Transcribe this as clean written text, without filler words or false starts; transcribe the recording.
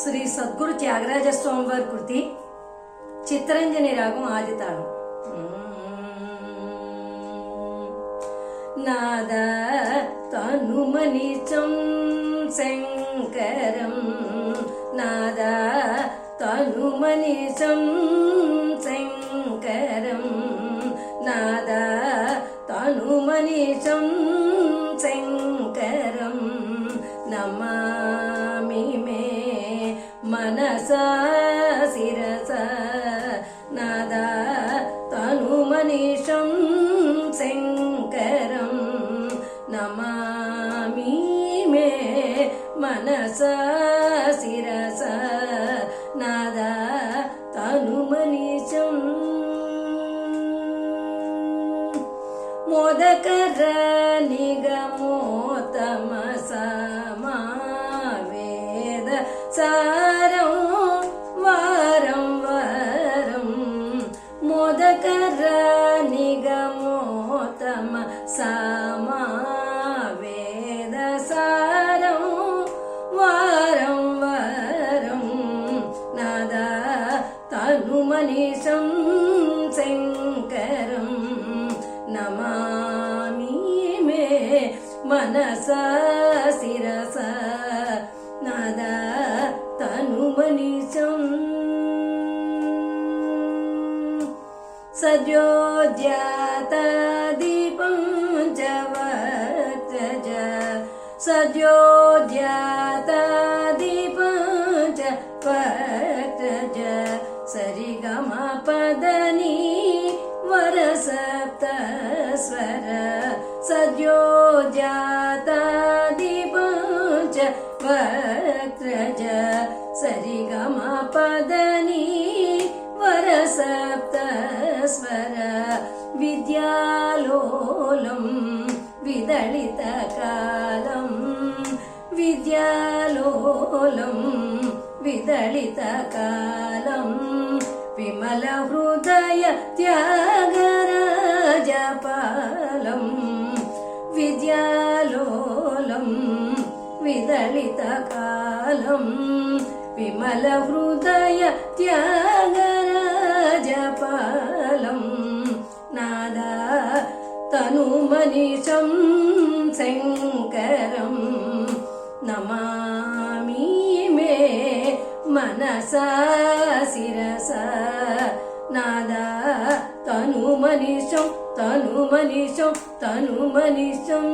శ్రీ సద్గురు త్యాగరాజ స్వామి వారి కృతి చిత్తరంజని రాగం ఆదితాళం. నాద తనుమనిచం శంకరం, నాద తనుమనిచం శంకరం, నాద తనుమనిచం శంకరం, నమామి మే మనసా శిరస, నాద తనుమనిషం శంకరం, నమామి మే మనసా శిరస, నాద తనుమనిషం. మోదకర నిగమోతమ సమావేద సారం వారం వారం, మోదకర నిగమోతమ సమావేద సారం వారం వారం, నాద తనుమనిషం శంకరం, నమామి మే మనసా శిరస, నాద తనుమనిషం. సద్యోద్యాత దీపం చ వక్త్రజ, సద్యోద్యాత దీపం చ వక్త్రజ, సరిగమ పదని వరసప్త స్వర, సద్యోజాత దీపం చ వక్త్రజ, సరిగమ పదని వరసప్త స్వర, విద్యాలోలం విదళిత కాలం, విద్యాలోలం విదళిత కాలం, విమల హృదయ త్యాగరాజపాలం, విద్యాలోలం విదళిత కాలం, విమల హృదయ త్యాగరాజపాలం, నాద తనుమనిషం శంకరం, నమామి మే మనసా శిరస, నాద తనుమనిషం తనుమనిషం తనుమనిషం.